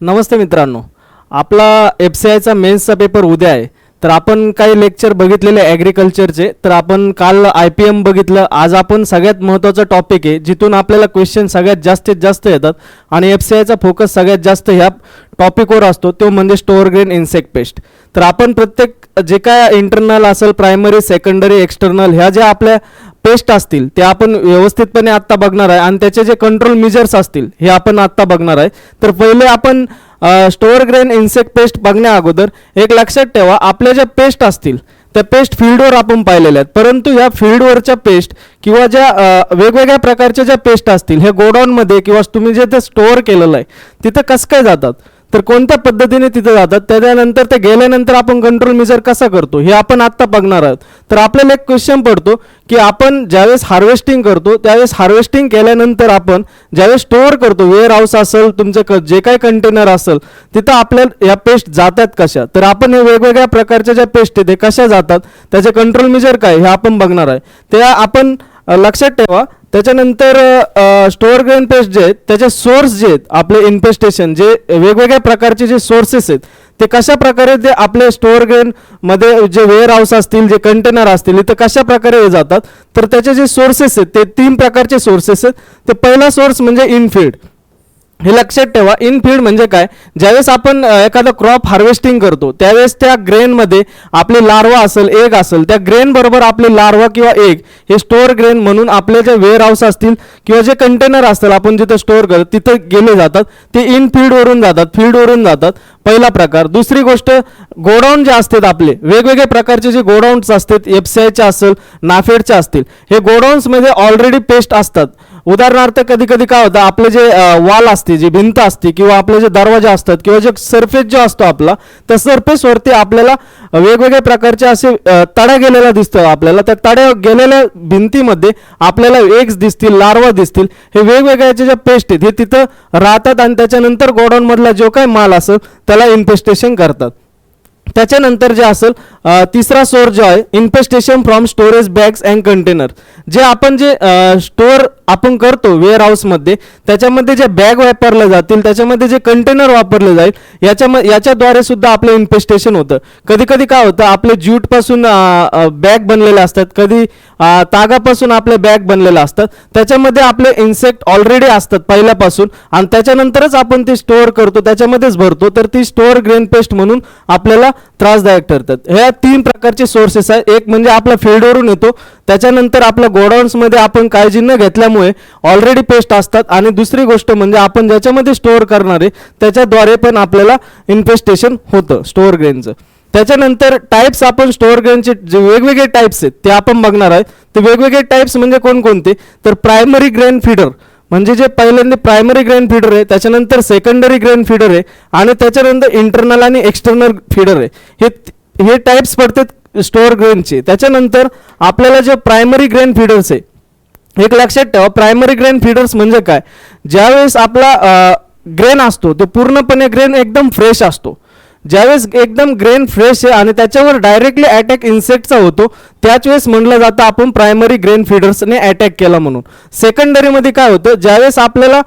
नमस्ते मित्रांनो, आपला FCIचा मेन्सचा पेपर उद्या आहे. तर आपण काही लेक्चर बघितलेले ॲग्रिकल्चरचे. तर आपण काल IPM बघितलं. आज आपण सगळ्यात महत्त्वाचा टॉपिक आहे जिथून आपल्याला क्वेश्चन सगळ्यात जास्त येतात आणि FCIचा फोकस सगळ्यात जास्त ह्या टॉपिकवर असतो, तो म्हणजे स्टोअर ग्रेन इन्सेक्ट पेस्ट. तर आपण प्रत्येक जे काय इंटरनल असेल, प्रायमरी, सेकंडरी, एक्सटर्नल, ह्या ज्या आपल्या पेस्ट असतील ते आपण व्यवस्थितपणे आत्ता बघणार आहे आणि त्याचे जे कंट्रोल मेजर्स असतील हे आपण आत्ता बघणार आहे. तर पहिले आपण स्टोअर ग्रेन इन्सेक्ट पेस्ट बघण्या अगोदर एक लक्षात ठेवा, आपल्या ज्या पेस्ट असतील त्या पेस्ट फील्डवर आपण पाहिलेल्या आहेत, परंतु या फील्डवरच्या पेस्ट किंवा ज्या वेगवेगळ्या प्रकारच्या ज्या पेस्ट असतील हे गोडाऊनमध्ये किंवा तुम्ही जे ते स्टोअर केलेलं आहे तिथं कसं काय जातात, तर कोणत्या पद्धतीने तिथं जातात, त्याच्यानंतर ते गेल्यानंतर आपण कंट्रोल मेजर कसा करतो हे आपण आत्ता बघणार आहोत. तर आपल्याला एक क्वेश्चन पडतो की आपण ज्यावेळेस हार्वेस्टिंग करतो त्यावेळेस हार्वेस्टिंग केल्यानंतर आपण ज्यावेळेस स्टोअर करतो, वेअर हाऊस असेल, तुमचे जे काही कंटेनर असेल तिथं आपल्याला या पेस्ट जातात कशा. तर आपण हे वेगवेगळ्या प्रकारच्या ज्या पेस्ट आहेत ते कशा जातात, त्याचे कंट्रोल मेजर काय हे आपण बघणार आहे. ते आपण लक्षात ठेवा. त्याच्यानंतर स्टोअर ग्रेन पेस्ट जे आहेत त्याचे सोर्स जे आहेत, आपले इन्फेस्टेशन जे वेगवेगळ्या प्रकारचे जे सोर्सेस आहेत ते कशा प्रकारे ते आपले स्टोअर ग्रेन मध्ये जे वेअर हाऊस असतील, जे कंटेनर असतील इथं कशा प्रकारे जातात. तर त्याचे जे सोर्सेस आहेत ते 3 प्रकारचे सोर्सेस आहेत. ते पहिला सोर्स म्हणजे इनफीड. हे लक्षात ठेवा, इनफीड म्हणजे काय, ज्यावेळेस आपण एखादा क्रॉप हार्वेस्टिंग करतो त्यावेळेस त्या ग्रेनमध्ये आपली लार्वा असेल, एग असेल, त्या ग्रेन बरोबर आपली लार्वा किंवा एग हे स्टोअर ग्रेन म्हणून आपले जे वेअर हाऊस असतील किंवा जे कंटेनर असतील आपण जिथे स्टोअर करतो तिथं गेले जातात. ते इनफीडवरून जातात, फील्डवरून जातात. पहिला प्रकार. दुसरी गोष्ट, गोडाऊन जे असतात आपले वेगवेगळे प्रकारचे जे गोडाऊन्स असतात, FCIचे असेल, नाफेडचे असतील, हे गोडाऊन्समध्ये ऑलरेडी पेस्ट असतात. उदाहरणार्थ कधी कधी काय होतं, आपले जे वॉल असते, जी भिंत असते किंवा आपले जे दरवाजे असतात किंवा जे सरफेस जो असतो आपला, त्या सरफेसवरती आपल्याला वेगवेगळ्या प्रकारचे असे तड्या गेलेला दिसतो. आपल्याला त्या तड्या गेलेल्या भिंतीमध्ये आपल्याला एग्स दिसतील, लार्वा दिसतील. हे वेगवेगळ्याचे जे पेस्ट आहेत हे तिथं राहतात आणि त्याच्यानंतर गोडाऊनमधला जो काही माल असेल त्याला इन्फेस्टेशन करतात. त्याच्यानंतर जे असेल तिसरा सोर्स जो आहे, infestation from storage bags and container. जे आपण जे स्टोअर आपण करतो वेअर हाऊसमध्ये त्याच्यामध्ये जे बॅग वापरल्या जातील, त्याच्यामध्ये जे कंटेनर वापरले जाईल, याच्याद्वारे सुद्धा आपलं इन्फेस्टेशन होतं. कधी कधी काय होतं, आपले ज्यूटपासून बॅग बनलेले असतात, कधी तागापासून आपले बॅग बनलेले असतात, त्याच्यामध्ये आपले इन्सेक्ट ऑलरेडी असतात पहिल्यापासून आणि त्याच्यानंतरच आपण ते स्टोअर करतो, त्याच्यामध्येच भरतो. तर ती स्टोअर ग्रेन पेस्ट म्हणून आपल्याला त्रासदायक ठरतात. ह्या 3 प्रकारचे सोर्सेस आहेत. एक म्हणजे आपला फील्डवरून येतो, त्याच्यानंतर आपल्या गोडाऊन्समध्ये आपण काळजी न घेतल्यामुळे ऑलरेडी पेस्ट असतात, आणि दुसरी गोष्ट म्हणजे आपण ज्याच्यामध्ये स्टोअर करणार आहे त्याच्याद्वारे पण आपल्याला इन्फेस्टेशन होतं स्टोअर ग्रेनचं. त्याच्यानंतर टाईप्स, आपण स्टोअर ग्रेनचे जे वेगवेगळे टाईप्स आहेत ते आपण बघणार आहे. ते वेगवेगळे टाईप्स म्हणजे कोणकोणते, तर प्रायमरी ग्रेन फीडर म्हणजे जे पहिल्यांदा प्रायमरी ग्रेन फीडर आहे, त्याच्यानंतर सेकंडरी ग्रेन फीडर आहे आणि त्याच्यानंतर इंटरनल आणि एक्सटर्नल फीडर आहे. हे टाईप्स पडतात स्टोअर ग्रेनचे. त्याच्यानंतर आपल्याला जे प्रायमरी ग्रेन फीडर्स आहे, एक लक्षात ठेवा, प्रायमरी ग्रेन फीडर्स म्हणजे काय, ज्यावेळेस आपला ग्रेन असतो तो पूर्णपणे ग्रेन एकदम फ्रेश असतो. ज्यावेळेस एकदम ग्रेन फ्रेश आहे आणि त्याच्यावर डायरेक्टली अटॅक इन्सेक्टचा होतो त्याच वेळेस म्हटलं जातं आपण प्रायमरी ग्रेन फीडर्सने अटॅक केला म्हणून. सेकंडरीमध्ये काय होतं, ज्यावेळेस आपल्याला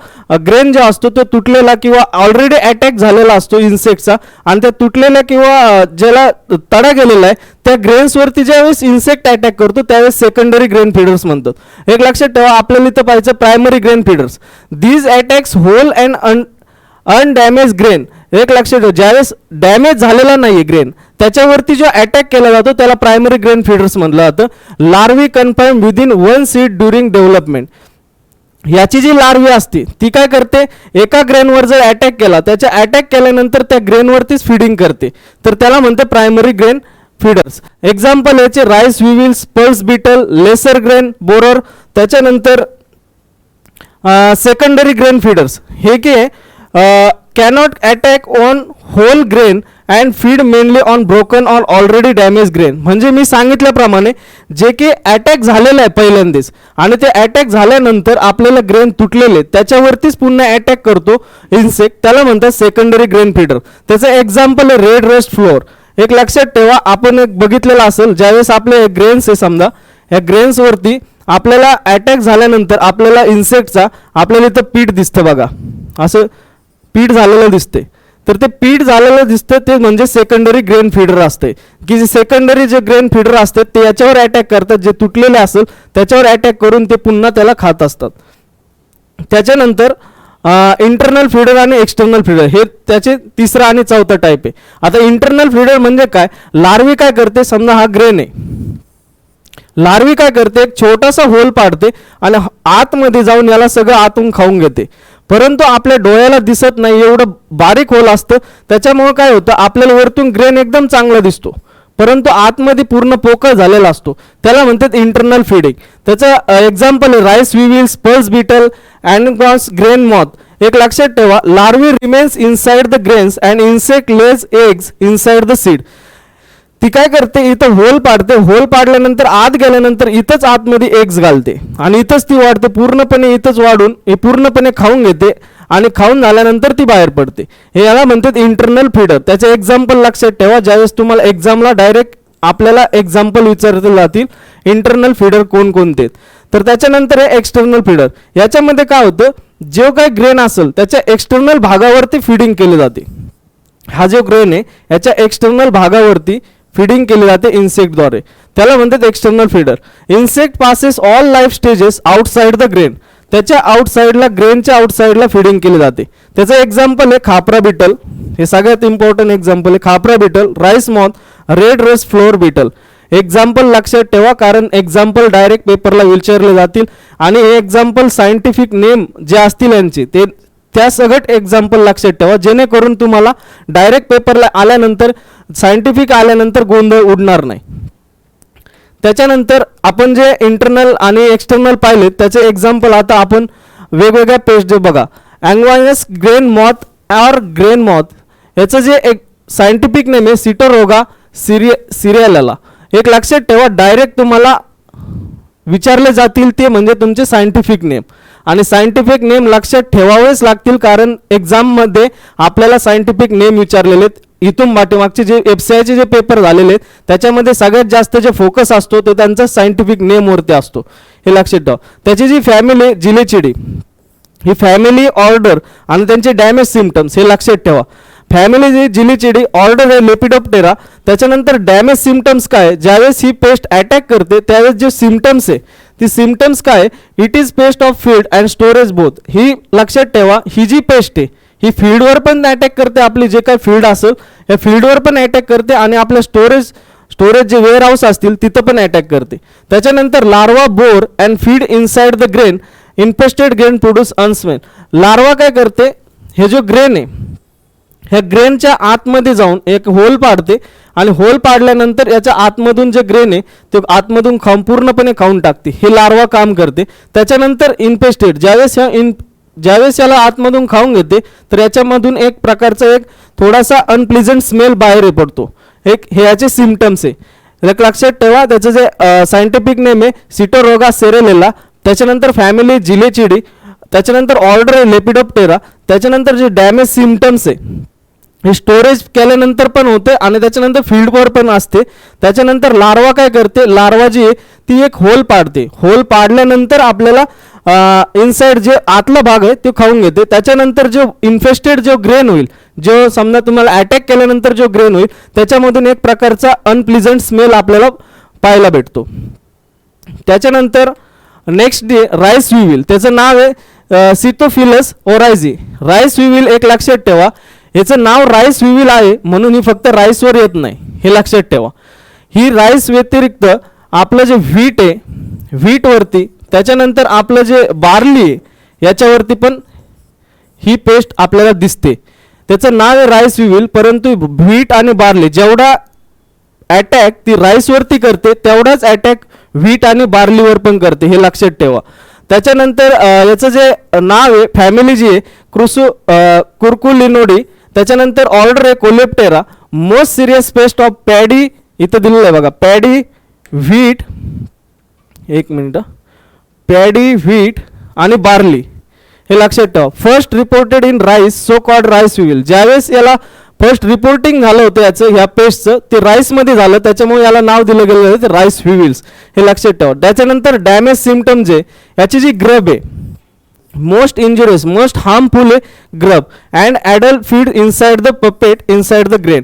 ग्रेन जो असतो तो तुटलेला किंवा ऑलरेडी अटॅक झालेला असतो इन्सेक्टचा आणि त्या तुटलेल्या किंवा ज्याला तडा गेलेला आहे त्या ग्रेन्सवरती ज्यावेळेस इन्सेक्ट अटॅक करतो त्यावेळेस सेकंडरी ग्रेन फीडर्स म्हणतात. एक लक्षात ठेवा, आपल्याला इथं पाहिजे primary grain feeders. These attacks whole and undamaged grain. एक लक्षात ठेवा, ज्यावेळेस डॅमेज झालेला नाही ग्रेन त्याच्यावरती जो अटॅक केला जातो त्याला प्रायमरी ग्रेन फीडर्स म्हटलं जातं. Larvae confine within 1 seed during development. याची जी लार्वी असते ती काय करते, एका ग्रेनवर जर अटॅक केला, त्याच्या अटॅक केल्यानंतर त्या ग्रेनवरतीच फीडिंग करते, तर त्याला म्हणते प्रायमरी ग्रेन फीडर्स. एक्झाम्पल याचे rice weevils, pulse beetle, lesser grain borer. त्याच्यानंतर सेकंडरी ग्रेन फीडर्स हे की cannot attack on whole grain and feed mainly on broken or already damaged grain. म्हणजे मी सांगितल्याप्रमाणे जे की अटॅक झालेला आहे पहिल्यांदाच आणि ते अटॅक झाल्यानंतर आपल्याला ग्रेन तुटलेले त्याच्यावरतीच पुन्हा अटॅक करतो इन्सेक्ट, त्याला म्हणतात सेकंडरी ग्रेन फीडर. त्याचं एक्झाम्पल आहे रेड रस्ट फ्लोअर. एक लक्षात ठेवा, आपण एक बघितलेलं असेल, ज्यावेळेस आपले ग्रेन्स आहे समजा, या ग्रेन्सवरती आपल्याला अटॅक झाल्यानंतर आपल्याला इन्सेक्टचा आपल्याला इथं पीठ दिसतं बघा, असं पीठ झालेलं दिसते. तर ते पीठ झालेलं दिसतं ते म्हणजे सेकंडरी ग्रेन फीडर असते, की जे सेकंडरी जे ग्रेन फीडर असतात ते याच्यावर अटॅक करतात, जे तुटलेले असेल त्याच्यावर अटॅक करून ते पुन्हा त्याला खात असतात. त्याच्यानंतर इंटरनल फीडर आणि एक्सटर्नल फीडर हे त्याचे तिसरा आणि चौथा टाईप आहे. आता इंटरनल फीडर म्हणजे काय, लार्वी काय करते, समजा हा ग्रेन आहे, लार्वी काय करते एक छोटासा होल पाडते आणि आतमध्ये जाऊन याला सगळं आतून खाऊन घेते, परंतु आपल्या डोळ्याला दिसत नाही, एवढं बारीक होल असतं, त्याच्यामुळे काय होतं आपल्याला वरतून ग्रेन एकदम चांगला दिसतो परंतु आतमध्ये पूर्ण पोकळ झालेला असतो, त्याला म्हणतात इंटरनल फीडिंग. त्याचं एक्झाम्पल आहे rice weevils, pulse beetle, Angoumois, grain moth. एक लक्षात ठेवा, larvae remains inside the grains and insect lays eggs inside the seed. ती काय करते, इथं होल पाडते, होल पाडल्यानंतर आत गेल्यानंतर इथंच आतमध्ये एग्स घालते आणि इथंच ती वाढते, पूर्णपणे इथंच वाढून हे पूर्णपणे खाऊन घेते आणि खाऊन झाल्यानंतर ती बाहेर पडते. हे याला म्हणतात इंटरनल फीडर. त्याचे एक्झाम्पल लक्षात ठेवा, ज्यावेळेस तुम्हाला एक्झामला डायरेक्ट आपल्याला एक्झाम्पल विचारले जातील इंटरनल फीडर कोणकोणते. तर त्याच्यानंतर हे एक्सटर्नल फीडर. याच्यामध्ये काय होतं, जो काही ग्रेन असेल त्याच्या एक्सटर्नल भागावरती फीडिंग केली जाते. हा जो ग्रेन आहे याच्या एक्सटर्नल भागावरती फीडिंग केली जाते इन्सेक्टद्वारे, त्याला म्हणतात external feeder. Insect passes all life stages outside the grain. त्याच्या आउटसाइडला, ग्रेनच्या आउटसाइडला फीडिंग केली जाते. त्याचं एक्झाम्पल आहे खापरा बिटल, हे सगळ्यात इम्पॉर्टंट एक्झाम्पल आहे khapra beetle, rice moth, red rust flour beetle. Example लक्षात ठेवा, कारण एक्झाम्पल डायरेक्ट पेपरला विचारले जातील आणि हे एक्झाम्पल सायंटिफिक नेम जे असतील यांचे ते त्या सगळं एक्झाम्पल लक्षात ठेवा, जेणेकरून तुम्हाला डायरेक्ट पेपरला आल्यानंतर सायंटिफिक आल्यानंतर गोंधळ उडणार नाही. त्याच्यानंतर आपण जे इंटरनल आणि एक्सटर्नल पाहिले त्याचे एक्झाम्पल आता आपण वेगवेगळ्या पेज बघा. Angoumois grain moth or grain moth, याचं जे एक सायंटिफिक नेम आहे सिटोरोगा सिरियाला. एक लक्षात ठेवा, डायरेक्ट तुम्हाला विचारले जातील ते म्हणजे तुमचे सायंटिफिक नेम, आणि सायंटिफिक नेम लक्षात ठेवावेच लागतील, कारण एक्झाममध्ये आपल्याला सायंटिफिक नेम विचारलेले आहेत. इथून पाठीमागचे जे FCIचे जे पेपर झालेले आहेत त्याच्यामध्ये सगळ्यात जास्त जे फोकस असतो तो त्यांचा सायंटिफिक नेमवरती असतो, हे लक्षात ठेवा. त्याची जी फॅमिली जिलेचिडी, ही फॅमिली ऑर्डर आणि त्यांचे डॅमेज सिम्पटम्स हे लक्षात ठेवा. फॅमिली जी जिलिचिडी, ऑर्डर आहे लेपिडोप्टेरा. त्याच्यानंतर डॅमेज सिम्पटम्स काय, ज्यावेळेस ही पेस्ट अटॅक करते त्यावेळेस जे सिम्पटम्स आहे ती सिम्पटम्स काय, it is pest of field and storage both. ही लक्षात ठेवा, ही जी पेस्ट आहे ही फील्डवर पण अटॅक करते, आपली जे काही फील्ड असेल या फील्डवर पण अटॅक करते आणि आपल्या स्टोरेज जे वेअर हाऊस असतील तिथं पण अटॅक करते. त्याच्यानंतर larva bore and feed inside the grain, infested grain produce an smell. Larva काय करते, हे जो ग्रेन आहे ह्या ग्रेनच्या आतमध्ये जाऊन एक होल पाडते आणि होल पाडल्यानंतर याच्या आतमधून जे ग्रेन आहे ते आतमधून पूर्णपणे खाऊन टाकते, हे लार्वा काम करते. त्याच्यानंतर इन्फेस्टेड, ज्यावेळेस याला आतमधून खाऊन घेते तर याच्यामधून एक प्रकारचा एक थोडासा अनप्लिझंट स्मेल बाहेर पडतो, एक हे याचे सिम्पटम्स आहे. लक्षात ठेवा, त्याचं जे सायंटिफिक नेम आहे सिटोरोगा सेरेलेला. त्याच्यानंतर फॅमिली जिलेचिडी, त्याच्यानंतर ऑर्डर आहे लेपिडोप्टेरा. त्याच्यानंतर जे डॅमेज सिम्पटम्स आहे हे स्टोरेज केल्यानंतर पण होते आणि त्याच्यानंतर फील्डवर पण असते. त्याच्यानंतर लार्वा काय करते, लार्वा जी आहे ती एक होल पाडते, होल पाडल्यानंतर आपल्याला इनसाइड जे आतला भाग आहे तो खाऊन घेते. त्याच्यानंतर जो इन्फेस्टेड जो ग्रेन होईल, जो समजा तुम्हाला अटॅक केल्यानंतर जो ग्रेन होईल त्याच्यामधून एक प्रकारचा अनप्लिझंट स्मेल आपल्याला पाहायला भेटतो. त्याच्यानंतर नेक्स्ट डे राईस विविल, त्याचं नाव आहे सिटोफिलस ओरायझी. राईस विविल एक लक्षात ठेवा, याचं नाव राईस विविल आहे म्हणून ही फक्त राईसवर येत नाही, हे लक्षात ठेवा. ही राईस व्यतिरिक्त आपलं जे व्हीट आहे व्हीटवरती, त्याच्यानंतर आपलं जे बार्ली आहे याच्यावरती पण ही पेस्ट आपल्याला दिसते. त्याचं नाव आहे राईस विविल, परंतु व्हीट आणि बार्ली जेवढा अटॅक ती राईसवरती करते तेवढाच अटॅक व्हीट आणि बार्लीवर पण करते, हे लक्षात ठेवा. त्याच्यानंतर याचं जे नाव आहे फॅमिली जी आहे कुर्कुलिनोडी. त्याच्यानंतर ऑर्डर आहे Coleoptera. Most serious pest of paddy इथं दिलेलं आहे बघा, पॅडी व्हीट, एक मिनिट, पॅडी व्हीट आणि बार्ली, हे लक्षात ठेवा. First reported in rice, so called rice weevil. ज्यावेळेस याला फर्स्ट रिपोर्टिंग झालं होतं याचं ह्या पेस्टचं ते राईसमध्ये झालं, त्याच्यामुळे याला नाव दिलं गेलं आहे ते राईस विविल्स, हे लक्षात ठेवा. त्याच्यानंतर डॅमेज सिम्पटम जे याची जी ग्रब आहे most injurious, most harmful grub and adult feed inside the puppet inside the grain.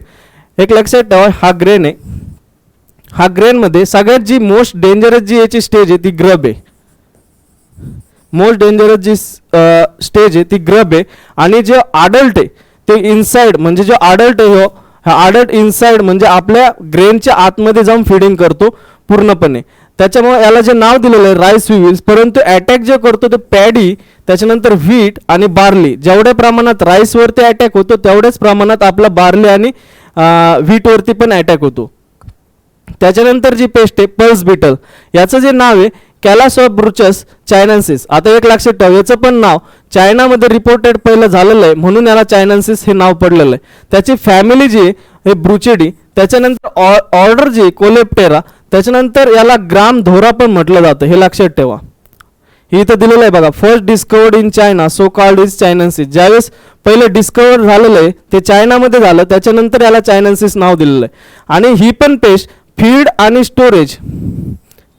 एक लक्षात ठेवा, हा ग्रेन आहे, हा ग्रेन मध्ये सगळ्यात जी मोस्ट डेंजरस जी याची स्टेज आहे ती ग्रब आहे. मोस्ट डेंजरस जी स्टेज आहे ती ग्रब आहे. आणि जे अडल्ट आहे ते इनसाइड म्हणजे जो अडल्ट आहे हा अडल्ट इनसाइड म्हणजे आपल्या ग्रेनच्या आतमध्ये जाऊन फिडिंग करतो पूर्णपणे. त्याच्यामुळे याला जे नाव दिलेलं आहे राईस विविल्स, परंतु अटॅक जे करतो ते पॅडी, त्याच्यानंतर व्हीट आणि बार्ली. जेवढ्या प्रमाणात राईसवरती अटॅक होतो तेवढ्याच प्रमाणात आपला बार्ली आणि व्हीटवरती पण अटॅक होतो. त्याच्यानंतर जी पेस्ट आहे पल्स बीटल, याचं जे नाव आहे कॅलासोब्रुचस चायनान्सिस. आता एक लक्षात ठेवा, याचं पण नाव चायनामध्ये रिपोर्टेड पहिलं झालेलं आहे म्हणून याला चायनान्सिस हे नाव पडलेलं आहे. त्याची फॅमिली जी आहे ब्रुचेडी, त्याच्यानंतर ऑर्डर जी कोलेप्टेरा, त्याच्यानंतर याला ग्राम धोरा पण म्हटलं जातं, हे लक्षात ठेवा. हे इथं दिलेलं आहे बघा, first discovered in China so called is chinensis. ज्यावेळेस पहिलं डिस्कवर झालेलं आहे ते चायनामध्ये झालं, त्याच्यानंतर याला चायनान्सिस नाव दिलेलं आहे. आणि ही पण पेस्ट फीड आणि स्टोरेज,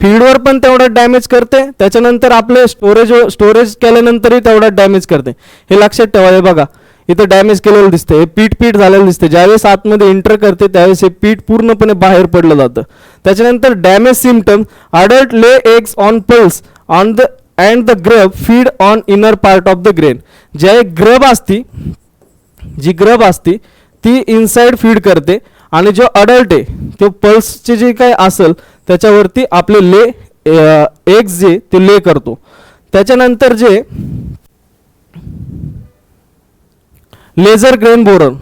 फीडवर पण तेवढं डॅमेज करते, त्याच्यानंतर आपले स्टोरेज केल्यानंतरही तेवढं डॅमेज करते, हे लक्षात ठेवा. हे बघा इथं डॅमेज केलेलं दिसतं, हे पीठ झालेलं दिसतं. ज्यावेळेस आतमध्ये एंटर करते त्यावेळेस हे पीठ पूर्णपणे बाहेर पडलं जातं. त्याच्यानंतर damage symptoms, adult lay eggs on pulse on the and the grub feed on inner part of the grain. जे ग्रब असती, जी ग्रब असती ती इनसाइड फीड करते आणि जो अडल्ट आहे तो पल्सचे जे काय असेल त्याच्यावरती आपले ले एग्स जे ते ले करतो. त्याच्यानंतर जे लेझर ग्रेन बोरन,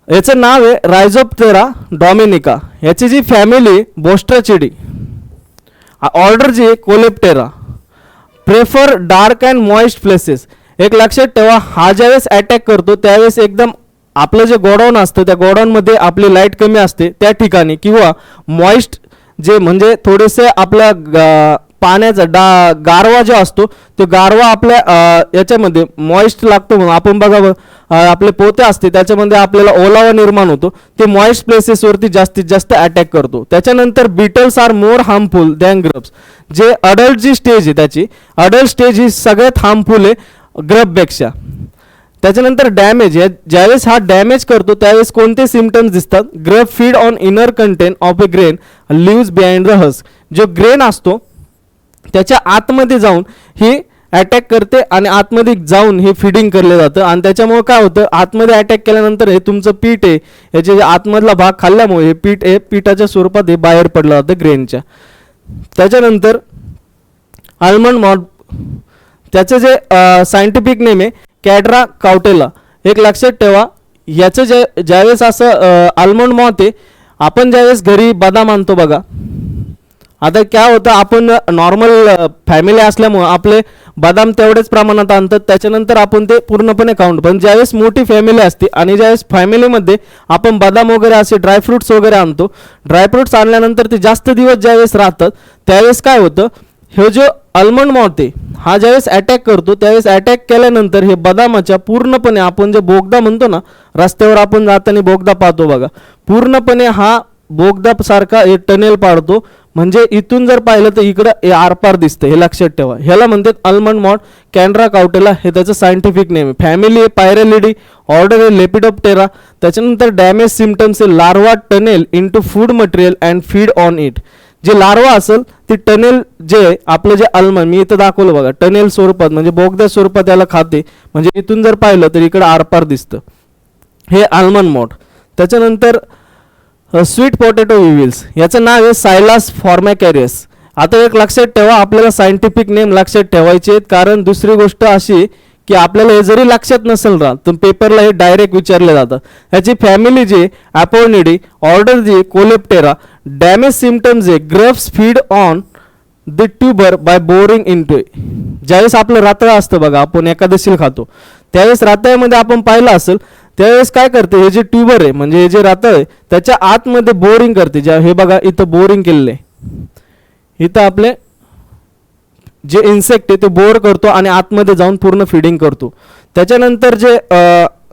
याचं नाव आहे रायझोप्टेरा डॉमिनिका. याची जी फॅमिली बोस्ट्राचिडी, ऑर्डर जी Coleoptera, prefer dark and moist places. एक लक्षात ठेवा, हा ज्यावेळेस अटॅक करतो त्यावेळेस एकदम आपलं जे गोडाऊन असतं त्या गोडाऊनमध्ये आपली लाईट कमी असते त्या ठिकाणी, किंवा मॉइस्ट जे म्हणजे थोडेसे आपल्या पाण्याचा गारवा जो असतो तो गारवा आपल्या याच्यामध्ये मॉइस्ट लागतो म्हणून आपण बघा आपले पोते असते त्याच्यामध्ये आपल्याला ओलावा निर्माण होतो, ते मॉइस्ट प्लेसेसवरती जास्तीत जास्त अटॅक करतो. त्याच्यानंतर beetles are more harmful than grubs. जे अडल्ट जी स्टेज आहे त्याची अडल्ट स्टेज ही सगळ्यात हार्मफुल आहे ग्रबपेक्षा. त्याच्यानंतर डॅमेज, ज्यावेळेस हा डॅमेज करतो त्यावेळेस कोणते सिम्पटम्स दिसतात, grub feed on inner content of a grain leaves behind the husk. जो ग्रेन असतो त्याच्या आतमध्ये जाऊन ही अटॅक करते आणि आतमध्ये जाऊन हे फिडिंग केलं जातं आणि त्याच्यामुळे काय होतं, आतमध्ये अटॅक केल्यानंतर हे तुमचं पीठ आहे याचे आतमधला भाग खाल्ल्यामुळे हे पीठ आहे पीठाच्या स्वरूपात हे बाहेर पडलं जातं ग्रेनच्या. त्याच्यानंतर आल्मंड मॉथ, त्याचं जे सायंटिफिक नेम आहे कॅड्रा काउटेला. एक लक्षात ठेवा, याचं ज्यावेळेस असं आल्मंड मॉथ आहे, आपण ज्यावेळेस घरी बदाम आणतो बघा, आता काय होतं आपण नॉर्मल फॅमिली असल्यामुळं आपले बदाम तेवढेच प्रमाणात आणतात, त्याच्यानंतर आपण ते पूर्णपणे खाऊन. पण ज्यावेळेस मोठी फॅमिली असते आणि ज्यावेळेस फॅमिलीमध्ये आपण बदाम वगैरे असे ड्रायफ्रुट्स वगैरे आणतो, ड्रायफ्रुट्स आणल्यानंतर ते जास्त दिवस ज्यावेळेस राहतात त्यावेळेस काय होतं, हे जो आल्मंड मॉथ आहे हा ज्यावेळेस अटॅक करतो त्यावेळेस अटॅक केल्यानंतर हे बदामाच्या पूर्णपणे आपण जे बोगदा म्हणतो ना, रस्त्यावर आपण जाताना बोगदा पाहतो बघा, पूर्णपणे हा बोगदा सारखा एक टनेल पाडतो. म्हणजे इथून जर पाहिलं तर इकडं आरपार दिसतं, हे लक्षात ठेवा. ह्याला म्हणतात आल्मंड मॉथ कॅन्ड्रा काउटेला, हे त्याचं सायंटिफिक नेम आहे. फॅमिली आहे पायरेलिडी, ऑर्डर आहे लेपिडोप्टेरा. त्याच्यानंतर डॅमेज सिम्पटम्स आहे larva tunnel into food material and feed on it. जे लार्वा असेल ती टनेल जे आपलं जे आल्मंड मी इथं दाखवलं बघा, टनेल स्वरूपात म्हणजे बोगद्या स्वरूपात याला खाते. म्हणजे इथून जर पाहिलं तर इकडं आरपार दिसतं, हे आल्मंड मॉथ. त्याच्यानंतर स्वीट पोटॅटो विविल्स, याचं नाव आहे सायलास फॉर्मॅकॅरियस. आता एक लक्षात ठेवा, आपल्याला सायंटिफिक नेम लक्षात ठेवायचे आहेत, कारण दुसरी गोष्ट अशी की आपल्याला हे जरी लक्षात नसेल राहत तर पेपरला हे डायरेक्ट विचारले जातात. ह्याची फॅमिली जी ॲपोनिडी, ऑर्डर जी कोलेप्टेरा. डॅमेज सिम्पटम्स जे grubs feed on the tuber by boring into. ज्यावेळेस आपलं रातळ असतं बघा, आपण एकादशीला खातो त्यावेळेस रातळ्यामध्ये आपण पाहिलं असेल त्यावेळेस काय करते, हे जे ट्यूबर आहे म्हणजे हे जे रातळ आहे त्याच्या आतमध्ये बोरिंग करते. ज्या हे बघा इथं बोरिंग केलेलं आहे, इथं आपले जे इन्सेक्ट आहे ते बोर करतो आणि आतमध्ये जाऊन पूर्ण फिडिंग करतो. त्याच्यानंतर जे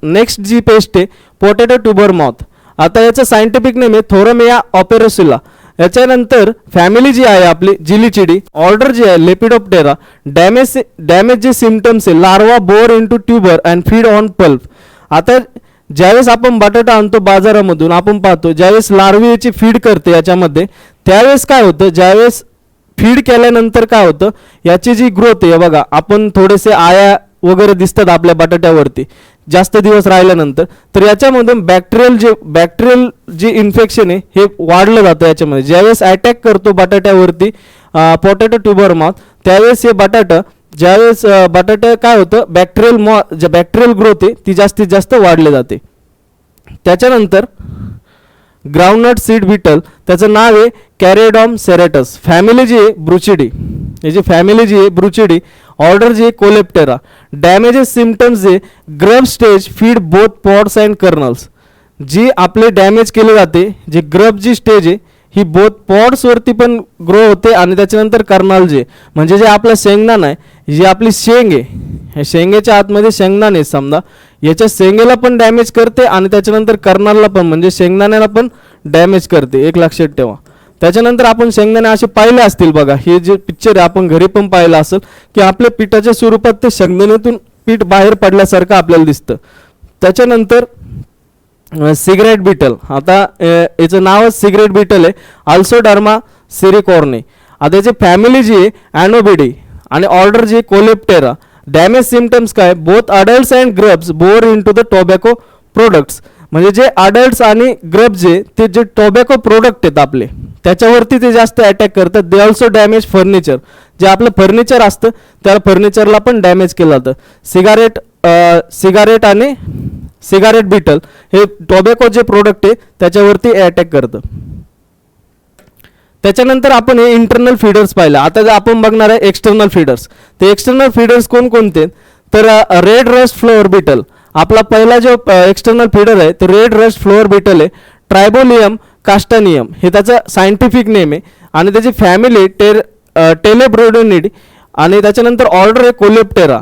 नेक्स्ट जी पेस्ट आहे पोटॅटो ट्यूबर मॉथ. आता याचं सायंटिफिक नेम आहे थोरमेया ऑपेरोसिला. याच्यानंतर फॅमिली जी आहे आपली जिलिचिडी, ऑर्डर जी आहे लेपिडोप्टेरा, डॅमेज जे सिम्पटम्स आहे larva bore into tuber and feed on pulp. आता ज्यावेळेस आपण बटाटा आणतो बाजारामधून, आपण पाहतो ज्यावेळेस लार्वी याची फीड करते याच्यामध्ये, त्यावेळेस काय होतं, ज्यावेळेस फीड केल्यानंतर काय होतं, याची जी ग्रोथ आहे बघा, आपण थोडेसे आया वगैरे दिसतात आपल्या बटाट्यावरती जास्त दिवस राहिल्यानंतर, तर याच्यामधून बॅक्टेरियल जे इन्फेक्शन आहे हे वाढलं जातं याच्यामध्ये. ज्यावेळेस अटॅक करतो बटाट्यावरती पोटॅटो ट्युबर मॉथ, त्यावेळेस हे ज्यावेळेस बटाटा काय होतं, बॅक्टेरियल ग्रोथ आहे ती जास्तीत जास्त वाढले जाते. त्याच्यानंतर ग्राउंडनट सीड बीटल, त्याचं नाव आहे कॅरेडॉम सेरेटस, फॅमिली जी आहे ब्रुचिडी, याची फॅमिली जी आहे ब्रुचिडी, ऑर्डर जी आहे कोलेप्टेरा, डॅमेजेस सिम्पटम्स जे grub stage feed both pods and kernels, जी आपले डॅमेज केले जाते, जे ग्रब जी स्टेज आहे ही बोथ पॉड्सवरती पण ग्रो होते आणि त्याच्यानंतर कर्नल जे म्हणजे जे आपलं शेंगदाणा आहे, जी आपली शेंग आहे, ह्या शेंगेच्या आतमध्ये शेंगदाणे समजा, याच्या शेंगेला पण डॅमेज करते आणि त्याच्यानंतर कर्नलला पण म्हणजे शेंगदाण्याला पण डॅमेज करते, एक लक्षात ठेवा. त्याच्यानंतर आपण शेंगदाणे असे पाहिले असतील बघा, हे जे पिक्चर आहे आपण घरी पण पाहिलं असेल की आपल्या पिठाच्या स्वरूपात ते शेंगदाण्यातून पीठ बाहेर पडल्यासारखं आपल्याला दिसतं. त्याच्यानंतर सिगरेट बीटल, आता याचं नावच सिगरेट बीटल आहे, अल्सोडर्मा सिरिकॉर्ने. आता याची फॅमिली जी आहे ॲनोबिडी आणि ऑर्डर जी आहे कोलेप्टेरा, डॅमेज सिम्पटम्स काय, both adults and grubs bore in to the tobacco products, म्हणजे जे अडल्ट्स आणि ग्रब ते जे टोबॅको प्रोडक्ट आहेत आपले त्याच्यावरती ते जास्त अटॅक करतात. दे ऑल्सो डॅमेज फर्निचर, जे आपलं फर्निचर असतं त्या फर्निचरला पण डॅमेज केलं जातं. सिगारेट बीटल हे टोबॅको जे प्रोडक्ट आहे त्याच्यावरती अटॅक करतं. त्याच्यानंतर आपण हे इंटरनल फीडर्स पाहिलं. आता आपण बघणार आहे एक्सटर्नल फीडर्स. ते एक्सटर्नल फीडर्स कोणकोणते, तर रेड रस्ट फ्लोअर बीटल, आपला पहिला जो एक्सटर्नल फीडर आहे तो रेड रस्ट फ्लोअर बीटल आहे. ट्रायबोलियम कास्टानियम हे त्याचं सायंटिफिक नेम आहे आणि त्याची फॅमिली टेलेब्रोडोनिड आणि त्याच्यानंतर ऑर्डर आहे कोलेप्टेरा.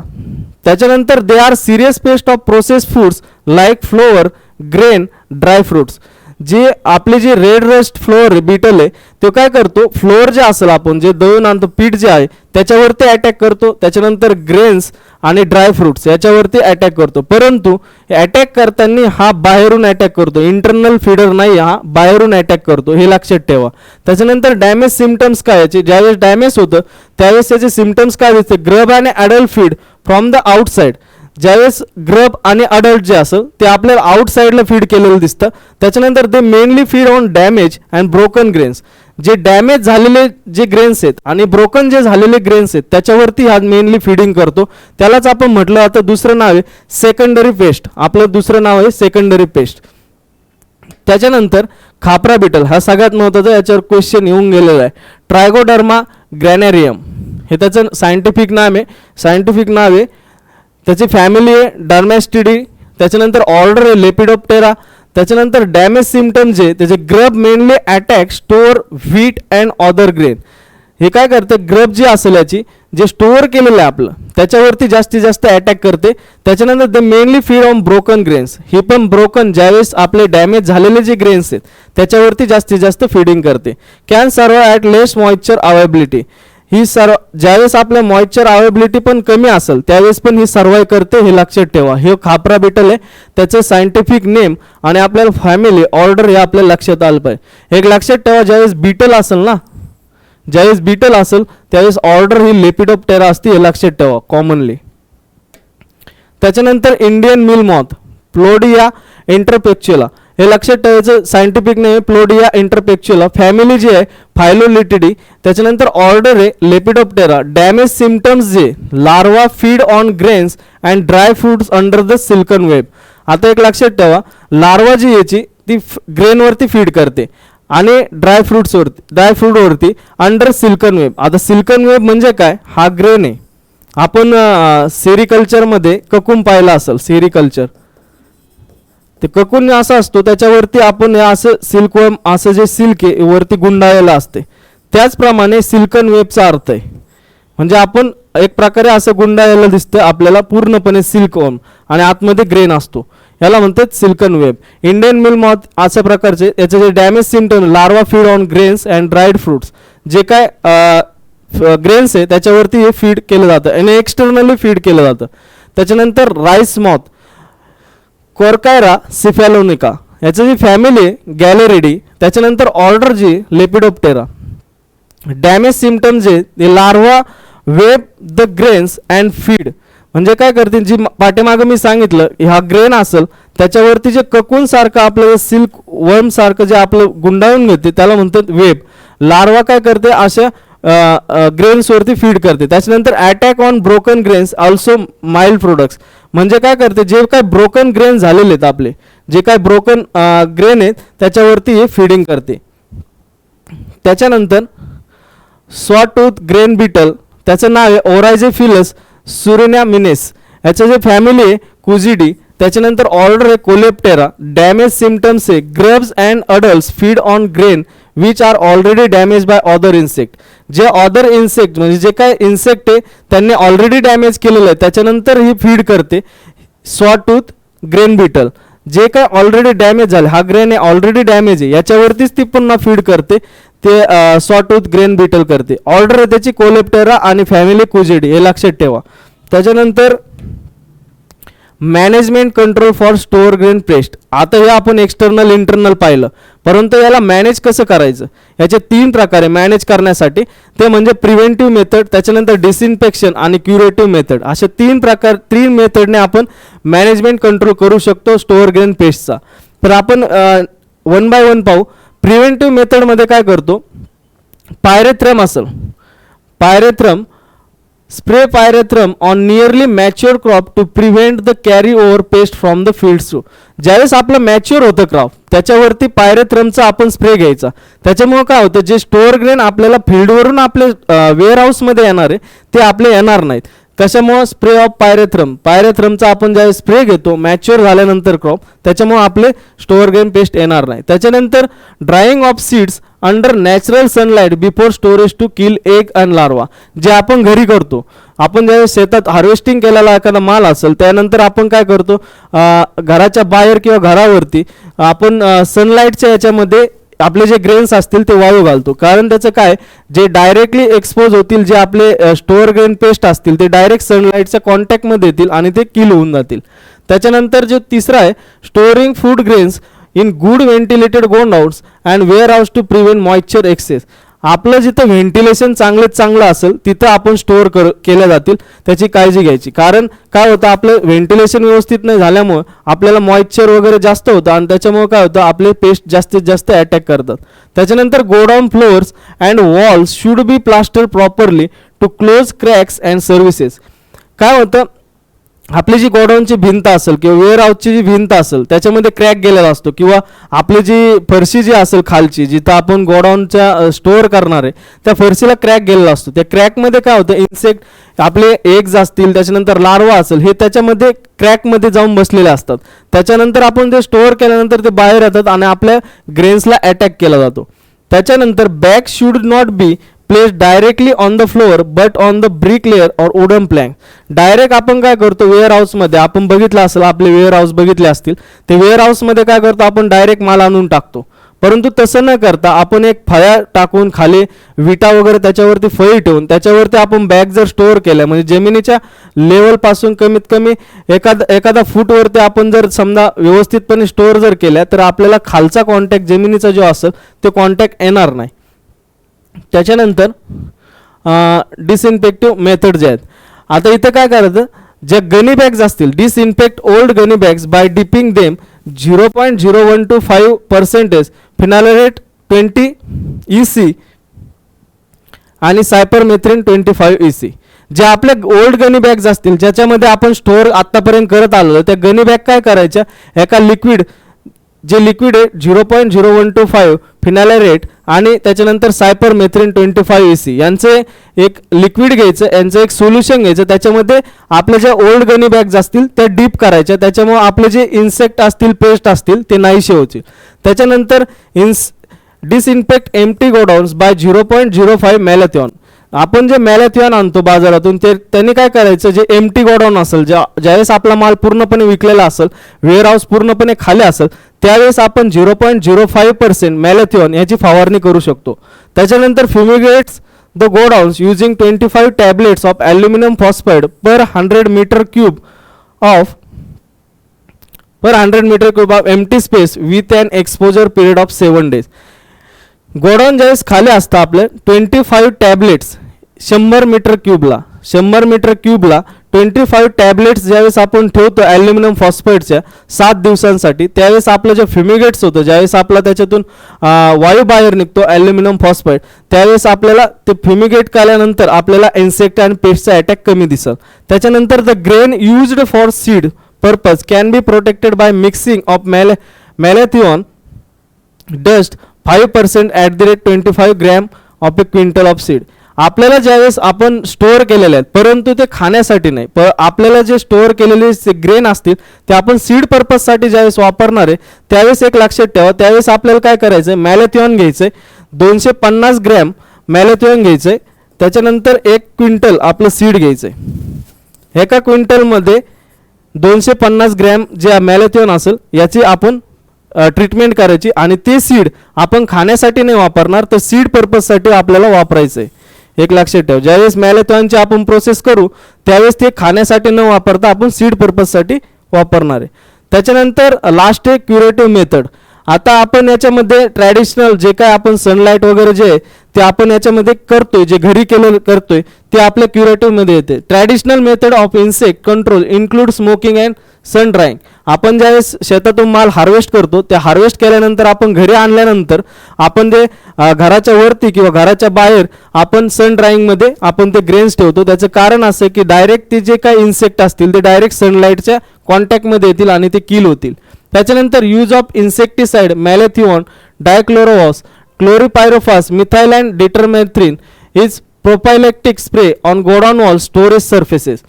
त्याच्यानंतर they are serious pest of process foods like flour, grain, dry fruits. जे आपले जे रेड रस्ट फ्लोअर बीटल आहे तो काय करतो, फ्लोअर जे असेल आपण जे दळून आणतो पीठ जे आहे त्याच्यावरती अटॅक करतो. त्याच्यानंतर ग्रेन्स आणि ड्राय फ्रुट्स याच्यावरती अटॅक करतो, परंतु अटॅक करताना हा बाहेरून अटॅक करतो, इंटरनल फीडर नाही, हा बाहेरून अटॅक करतो, हे लक्षात ठेवा. त्याच्यानंतर डॅमेज सिम्पटम्स काय याचे, ज्यावेळेस डॅमेज होतं त्यावेळेस याचे सिम्पटम्स काय दिसते, ग्रब आणि adult feed from the outside. ज्यावेळेस ग्रब आणि अडल्ट जे असेल ते आपल्याला आउटसाइडला फीड केलेलं दिसतं. त्याच्यानंतर ते mainly feed on damage and broken grains, जे डॅमेज झालेले जे ग्रेन्स आहेत आणि ब्रोकन जे झालेले ग्रेन्स आहेत त्याच्यावरती हा मेनली फीडिंग करतो. त्यालाच आपण म्हटलं आता दुसरं नाव आहे सेकंडरी पेस्ट, आपलं दुसरं नाव आहे सेकंडरी पेस्ट. त्याच्यानंतर खापरा बीटल, हा सगळ्यात महत्त्वाचा, याच्यावर क्वेश्चन येऊन गेलेला आहे. ट्रायगोडर्मा ग्रॅनेरियम हे त्याचं सायंटिफिक नाव आहे. त्याची फॅमिली आहे डर्मॅस्टिडी. त्याच्यानंतर ऑर्डर आहे लेपिडोप्टेरा. त्याच्यानंतर डॅमेज सिम्पटम्स जे त्याचे grub mainly attack store wheat and other grain. हे काय करते, ग्रब जी असेल याची जे स्टोअर केलेलं आहे आपलं त्याच्यावरती जास्तीत जास्त अटॅक करते. त्याच्यानंतर ते mainly feed on broken grains, हे पण ब्रोकन ज्यावेळेस आपले डॅमेज झालेले जे ग्रेन्स आहेत त्याच्यावरती जास्तीत जास्त फीडिंग करते. कॅन सर्व ॲट लेस मॉइश्चर अवेबिलिटी, ही ज्यावेळेस आपल्या मॉइश्चर अवेबिलिटी पण कमी असेल त्यावेळेस पण ही सर्वाइव्ह करते, हे लक्षात ठेवा. हे खापरा बीटल आहे, त्याचं सायंटिफिक नेम आणि आपल्याला फॅमिली ऑर्डर हे आपल्या लक्षात आलं पाहिजे. एक लक्षात ठेवा, ज्यावेळेस बीटल असेल त्यावेळेस ऑर्डर ही लेपिडोप्टेरा असते, हे लक्षात ठेवा कॉमनली. त्याच्यानंतर इंडियन मिल मॉथ प्लोडिया इंटरपेक्च्युला, हे लक्षात ठेवायचं, सायंटिफिक नेम प्लोडिया इंटरपेक्च्युला. फॅमिली जी आहे फायलोलिटिडी. त्याच्यानंतर ऑर्डर आहे लेपिडोप्टेरा. डॅमेज सिम्पटम्स जे larva feed on grains and dry fruits under the silken web. आता एक लक्षात ठेवा, लार्वा जी याची ती ग्रेनवरती फीड करते आणि ड्राय फ्रूटवरती अंडर सिल्कन वेब. आता सिल्कन वेब म्हणजे काय, हा ग्रेन आहे. आपण सेरिकल्चरमध्ये ककून पाहिला असेल, सेरिकल्चर ते ककून असा असतो त्याच्यावरती आपण असं सिल्कवर्म असं जे सिल्क आहे वरती गुंडाळलेलं असते, त्याचप्रमाणे सिल्कन वेबचा अर्थ आहे. म्हणजे आपण एक प्रकारे असं गुंडाळलेलं दिसतं आपल्याला पूर्णपणे सिल्कवर्म आणि आतमध्ये ग्रेन असतो, याला म्हणतात silken web. Indian mill moth अशा प्रकारचे याचे जे damage symptom, larva feed on grains and dried fruits, जे काय ग्रेन्स आहे त्याच्यावरती हे फीड केलं जातं आणि एक्सटर्नली फीड केलं जातं. त्याच्यानंतर राईस मॉथ, कोरकायरा सिफॅलोनिका, याची जी फॅमिली आहे गॅलेरिडी. त्याच्यानंतर ऑर्डर जी लेपिडोप्टेरा. डॅमेज सिम्टम जे larva web the grains and feed, म्हणजे काय करते, जी पाठीमागं मी सांगितलं हा ग्रेन असेल त्याच्यावरती जे ककून सारखं आपलं सिल्क वर्म सारखं जे आपलं गुंडाळून घेते त्याला म्हणतात वेब. लार्वा काय करते, अशा ग्रेन्सवरती फीड करते. त्याच्यानंतर attack on broken grains also mild products, म्हणजे काय करते, जे काय ब्रोकन ग्रेन झालेले आहेत आपले, जे काय ब्रोकन ग्रेन आहेत त्याच्यावरती हे फीडिंग करते. त्याच्यानंतर स्वॉटूथ ग्रेन बीटल, त्याचं नाव आहे ओरायझेफिलस सुरिनामिनेस, याचं जे फॅमिली आहे कुझिडी. त्याच्यानंतर ऑर्डर आहे कोलेप्टेरा. डॅमेज सिम्टम्स आहे grubs and adults feed on grain which are already damage by other insect, जे अदर इन्सेक्ट म्हणजे जे काय इन्सेक्ट आहे त्यांनी ऑलरेडी डॅमेज केलेलं आहे त्याच्यानंतर ही फीड करते. स्वॉटूथ ग्रेन बीटल, जे काय ऑलरेडी डॅमेज झाले, हा ग्रेन आहे ऑलरेडी डॅमेज आहे याच्यावरतीच ती पुन्हा फीड करते, ते स्वॉटूथ ग्रेन बीटल करते. ऑर्डर आहे त्याची कोलेप्टेरा आणि फॅमिली कुझिडी, हे लक्षात ठेवा. त्याच्यानंतर management control for store grain paste. आता हे आपण एक्सटर्नल इंटरनल पाहिलं, परंतु याला मॅनेज कसं करायचं, याचे 3 प्रकार आहे मॅनेज करण्यासाठी. ते म्हणजे प्रिव्हेंटिव्ह मेथड, त्याच्यानंतर डिसइन्फेक्शन आणि क्युरेटिव्ह मेथड, अशा 3 मेथडने आपण मॅनेजमेंट कंट्रोल करू शकतो स्टोअर ग्रेन पेस्टचा. तर आपण 1 बाय 1 पाहू. प्रिव्हेंटिव्ह मेथडमध्ये काय करतो, पायरेथ्रम असेल, pyrethrum spray pyrethrum on nearly mature crop to prevent the carry over pest from the fields to. ज्यावेळेस आपलं मॅच्युअर होतं क्रॉप त्याच्यावरती पायरेथ्रमचा आपण स्प्रे घ्यायचा. त्याच्यामुळे काय होतं, जे स्टोअर ग्रेन आपल्याला फील्डवरून आपले वेअरहाऊसमध्ये येणार आहे ते आपले येणार नाहीत. कशामुळं, स्प्रे ऑफ पायरेथ्रम, पायरेथ्रमचा आपण ज्यावेळेस स्प्रे घेतो मॅच्युअर झाल्यानंतर क्रॉप, त्याच्यामुळे आपले स्टोअर ग्रेन पेस्ट येणार नाही. त्याच्यानंतर drying of seeds under natural sunlight before storage to kill egg and larva, जे आपण घरी करतो. आपण ज्यावेळेस शेतात हार्वेस्टिंग केलेला एखादा माल असेल त्यानंतर आपण काय करतो, घराच्या बाहेर किंवा घरावरती आपण सनलाईटच्या याच्यामध्ये आपले जे ग्रेन्स असतील ते वाळू घालतो. कारण त्याचं काय, जे डायरेक्टली एक्सपोज होतील, जे आपले स्टोअर ग्रेन पेस्ट असतील ते डायरेक्ट सनलाईटच्या कॉन्टॅक्टमध्ये येतील आणि ते किल होऊन जातील. त्याच्यानंतर जो तिसरा आहे, storing food grains in good ventilated godowns and warehouse to prevent moisture excess. आपलं जिथं व्हेंटिलेशन चांगलं असेल तिथं आपण स्टोअर केल्या जातील, त्याची काळजी घ्यायची. कारण काय होतं, आपलं व्हेंटिलेशन व्यवस्थित नाही झाल्यामुळं आपल्याला मॉइश्चर वगैरे जास्त होतं आणि त्याच्यामुळे काय होतं, आपले पेस्ट जास्तीत जास्त अटॅक करतात. त्याच्यानंतर godown floors and walls should be plaster properly to close cracks and services. काय होतं, आपली जी गोडाऊनची भिंत असेल किंवा वेअर हाऊसची जी भिंत असेल त्याच्यामध्ये क्रॅक गेलेला असतो, किंवा आपली जी फरशी जी असेल खालची जिथं आपण गोडाऊनच्या स्टोअर करणार आहे त्या फरशीला क्रॅक गेलेला असतो. त्या क्रॅकमध्ये काय होतं, इन्सेक्ट आपले एग्ज असतील त्याच्यानंतर लार्वा असेल हे त्याच्यामध्ये क्रॅकमध्ये जाऊन बसलेले असतात. त्याच्यानंतर आपण ते स्टोअर केल्यानंतर ते बाहेर येतात आणि आपल्या ग्रेन्सला अटॅक केला जातो. त्याच्यानंतर bag should not be place directly on the floor but on the brick layer or wooden plank. Direct आपण काय करतो, वेअर हाऊसमध्ये आपण बघितलं असेल, आपले वेअर हाऊस बघितले असतील, ते वेअर हाऊसमध्ये काय करतो, आपण डायरेक्ट माल आणून टाकतो. परंतु तसं न करता आपण एक फळ्या टाकून खाली विटा वगैरे त्याच्यावरती फळी ठेवून त्याच्यावरती आपण बॅग जर स्टोअर केल्या, म्हणजे जमिनीच्या लेवलपासून कमीत कमी एखादा फूटवरती आपण जर समजा व्यवस्थितपणे स्टोअर जर केल्या तर आपल्याला खालचा कॉन्टॅक्ट जमिनीचा जो असेल तो कॉन्टॅक्ट येणार नाही. त्याच्यानंतर डिसइन्फेक्टिव्ह मेथड जे आहेत, आता इथं काय करायचं, ज्या गनी बॅग्स असतील, disinfect old gunny bags by dipping them 0.0125% फिनालेट 20 EC आणि सायपरमेथ्रिन 25 EC. जे आपल्या ओल्ड गनी बॅग्स असतील ज्याच्यामध्ये आपण स्टोअर आतापर्यंत करत आलो त्या गनी बॅग काय करायच्या, एका लिक्विड जे लिक्विड आहे 0.0125 फिनालेट आणि त्याच्यानंतर सायपरमेथ्रिन 25 EC यांचे एक लिक्विड घ्यायचं, यांचं एक सोल्युशन घ्यायचं, त्याच्यामध्ये आपल्या ज्या ओल्ड गनी बॅग्स असतील त्या डीप करायच्या, त्याच्यामुळे आपले जे इन्सेक्ट असतील पेस्ट असतील ते नाहीसे होतील. त्याच्यानंतर डिसइन्फेक्ट एम्प्टी गोडाऊन्स बाय 0.05 मॅलेथॉन. आपण जे मॅलेथियन आणतो बाजारातून ते त्यांनी काय करायचं, जे एम्प्टी गोडाऊन असेल, ज्यावेळेस आपला माल पूर्णपणे विकलेला असेल, वेअर हाऊस पूर्णपणे खाली असेल, त्यावेळेस आपण 0.05% मॅलेथियन याची फवारणी करू शकतो. त्याच्यानंतर fumigates the godowns using 25 tablets of aluminium phosphide per 100 metre cube of empty space with an exposure period of 7 days. Godown ज्यावेळेस खाली असतं आपले 25 टॅबलेट्स 100 मीटर क्यूबला 25 टॅबलेट्स ज्यावेळेस आपण ठेवतो ॲल्युमिनियम फॉस्फेटच्या 7 दिवसांसाठी, त्यावेळेस आपलं जे फ्युमिगेट्स होतं, ज्यावेळेस आपला त्याच्यातून वायू बाहेर निघतो ॲल्युमिनियम फॉस्फेट, त्यावेळेस आपल्याला ते फ्युमिगेट केल्यानंतर आपल्याला इन्सेक्ट आणि पेस्टचा अटॅक कमी दिसेल. त्याच्यानंतर the grain used for seed purpose can be protected by mixing of malathion dust 5% at the rate 25 gram of a quintal of seed. आपल्याला ज्यावेळेस आपण स्टोअर केलेले आहेत, परंतु ते खाण्यासाठी नाही, आपल्याला जे स्टोअर केलेले ग्रेन असतील ते आपण सीड पर्पजसाठी ज्यावेळेस वापरणार आहे, त्यावेळेस एक लक्षात ठेवा, त्यावेळेस आपल्याला काय करायचं आहे, मॅलेथियन घ्यायचं आहे, 250 ग्रॅम मॅलेथियन घ्यायचं आहे. त्याच्यानंतर 1 क्विंटल आपलं सीड घ्यायचं आहे. एका क्विंटलमध्ये 250 ग्रॅम जे मॅलेथियन असेल याची आपण ट्रीटमेंट करायची, आणि ते सीड आपण खाण्यासाठी नाही वापरणार, तर सीड पर्पजसाठी आपल्याला वापरायचं आहे. एक लक्षात ठेवा, ज्यावेळेस मॅलेथियनची आपण प्रोसेस करू त्यावेळेस ते खाण्यासाठी न वापरता आपण सीड पर्पजसाठी वापरणार आहे. त्याच्यानंतर लास्ट आहे क्युरेटिव्ह मेथड. आता आपण याच्यामध्ये ट्रॅडिशनल जे काय आपण सनलाईट वगैरे जे ते आपण याच्यामध्ये करतोय, जे घरी केलं करतोय ते आपल्या क्युरेटिव्हमध्ये येते. Traditional method of insect control include smoking and sun drying. आपण ज्यावेळेस शेतातून माल हार्वेस्ट करतो, त्या हार्वेस्ट केल्यानंतर आपण घरी आणल्यानंतर आपण ते घराच्या वरती किंवा घराच्या बाहेर आपण सन ड्राईंगमध्ये आपण ते ग्रेन्स ठेवतो. त्याचं कारण असं की डायरेक्ट ते जे काही इन्सेक्ट असतील ते डायरेक्ट सनलाईटच्या कॉन्टॅक्टमध्ये येतील आणि ते किल होतील. त्याच्यानंतर use of insecticide malathion dichlorvos chlorpyrifos methyl and deltamethrin is prophylactic spray on godown wall storage surfaces.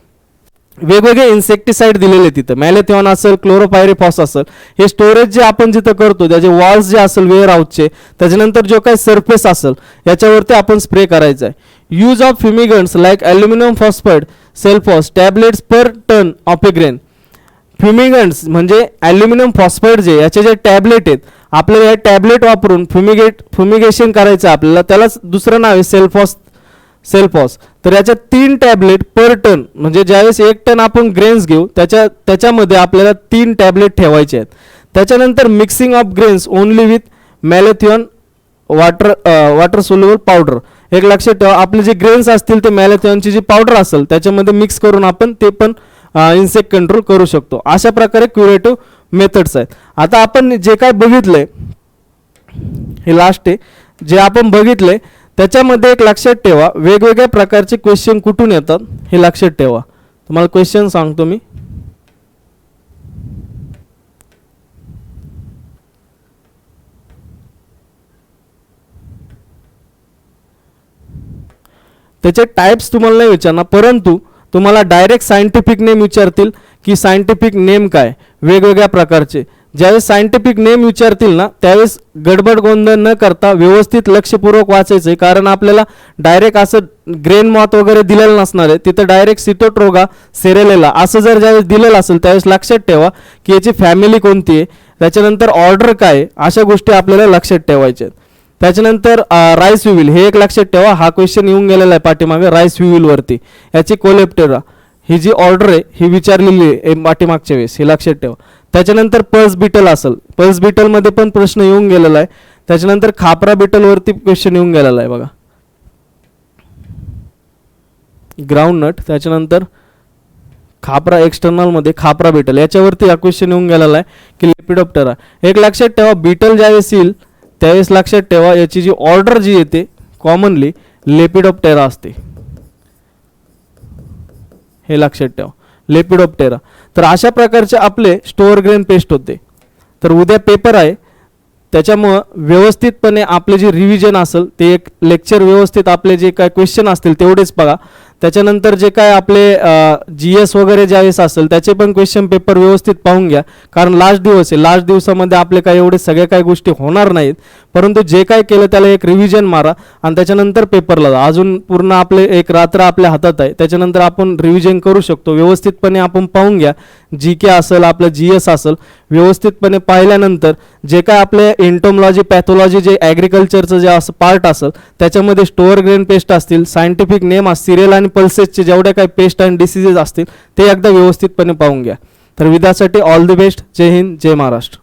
वेगवेगळे इन्सेक्टिसाइड दिलेले तिथं, मॅलेथियन असेल, क्लोरोपायरिफॉस असेल, हे स्टोरेज जे आपण जिथं करतो त्याचे वॉल्स जे असेल वेअर हाऊसचे, त्याच्यानंतर जो काही सरफेस असेल याच्यावरती आपण स्प्रे करायचा आहे. Use of fumigants like aluminium phosphide Celphos tablets per ton of a grain. Fumigants म्हणजे ॲल्युमिनियम फॉस्फाईड जे याचे जे टॅबलेट आहेत, आपल्याला हे टॅबलेट वापरून फ्युमिगेशन करायचं आहे आपल्याला, त्यालाच दुसरं नाव आहे सेल्फॉस. तर याच्यात 3 टॅबलेट पर टन, म्हणजे ज्यावेळेस 1 टन आपण ग्रेन्स घेऊ त्याच्यामध्ये आपल्याला 3 टॅबलेट ठेवायचे आहेत. त्याच्यानंतर mixing of grains only with malathion water soluble powder. एक लक्षात ठेवा, आपले जे ग्रेन्स असतील ते मॅलेथियनची जी पावडर असेल त्याच्यामध्ये मिक्स करून आपण ते पण इन्सेक्ट कंट्रोल करू शकतो. अशा प्रकारे क्युरेटिव्ह मेथड्स आहेत. आता आपण जे काय बघितलंय हे लास्ट आहे, जे आपण बघितले त्याच्यामध्ये एक लक्षात ठेवा, वेगवेगळ्या प्रकारचे क्वेश्चन कुठून येतात हे लक्षात ठेवा. तुम्हाला क्वेश्चन सांगतो मी. त्याचे टाइप्स तुम्हाला नाही विचारणार, परंतु तुम्हाला डायरेक्ट सायंटिफिक नेम विचारतील की सायंटिफिक नेम काय वेगवेगळ्या प्रकारचे. ज्यावेळेस सायंटिफिक नेम विचारतील ना त्यावेळेस गडबड गोंधळ न करता व्यवस्थित लक्षपूर्वक वाचायचं आहे, कारण आपल्याला डायरेक्ट असं ग्रेन मॉथ वगैरे दिलेलं नसणार आहे, तिथं डायरेक्ट सिटोट्रोगा सेरेलेला असं जर ज्यावेळेस दिलेलं असेल त्यावेळेस लक्षात ठेवा की याची फॅमिली कोणती आहे, त्याच्यानंतर ऑर्डर काय आहे, अशा गोष्टी आपल्याला लक्षात ठेवायच्या आहेत. त्याच्यानंतर राईस विविल हे एक लक्षात ठेवा, हा क्वेश्चन येऊन गेलेला आहे पाठीमागे राईस विविल वरती. याची कोलेप्टेरा ही जी ऑर्डर आहे ही विचारलेली आहे पाठीमागच्या वेळेस, हे लक्षात ठेवा. त्याच्यानंतर पल्स बिटल असेल, पल्स बिटल मध्ये पण प्रश्न येऊन गेलेला आहे. त्याच्यानंतर खापरा बिटल वरती क्वेश्चन येऊन गेलेला आहे बघा, ग्राउंड नट. त्याच्यानंतर खापरा एक्सटर्नल मध्ये खापरा बिटल याच्यावरती हा क्वेश्चन येऊन गेलेला आहे की लेपिडोप्टेरा. एक लक्षात ठेवा, बिटल ज्यावेळेस येईल त्यावेळेस लक्षात ठेवा याची जी ऑर्डर जी येते कॉमनली लेपिडोप्टेरा असते, हे लक्षात ठेवा लेपिडोप्टेरा. तर अशा प्रकारचे आपले स्टोअर ग्रेन पेस्ट होते. तर उद्या पेपर आहे त्याच्यामुळं व्यवस्थितपणे आपले जे रिव्हिजन असेल ते एक लेक्चर व्यवस्थित आपले जे काय क्वेश्चन असतील तेवढेच बघा. त्याच्यानंतर जे काय आपले GS वगैरे ज्यावेळेस असेल त्याचे पण क्वेश्चन पेपर व्यवस्थित पाहून घ्या, कारण लास्ट दिवस आहे. लास्ट दिवसामध्ये आपले काय एवढे सगळे काही गोष्टी होणार नाहीत, परंतु जे काय केलं त्याला एक रिव्हिजन मारा आणि त्याच्यानंतर पेपरला जा. अजून पूर्ण आपले एक रात्र आपल्या हातात आहे, त्याच्यानंतर आपण रिव्हिजन करू शकतो. व्यवस्थितपणे आपण पाहून घ्या, GK असेल आपलं GS असेल, व्यवस्थितपणे पाहिल्यानंतर जे काय आपले एंटोमॉलॉजी पॅथॉलॉजी जे ॲग्रिकल्चरचं जे असं पार्ट असेल त्याच्यामध्ये स्टोअर ग्रेन पेस्ट असतील, सायंटिफिक नेम सिरियल आणि पल्सेसचे जेवढे काही पेस्ट आणि डिसीजेस असतील ते एकदा व्यवस्थितपणे पाहून घ्या. तर विद्यार्थ्यांसाठी ऑल द बेस्ट. जय हिंद, जय महाराष्ट्र.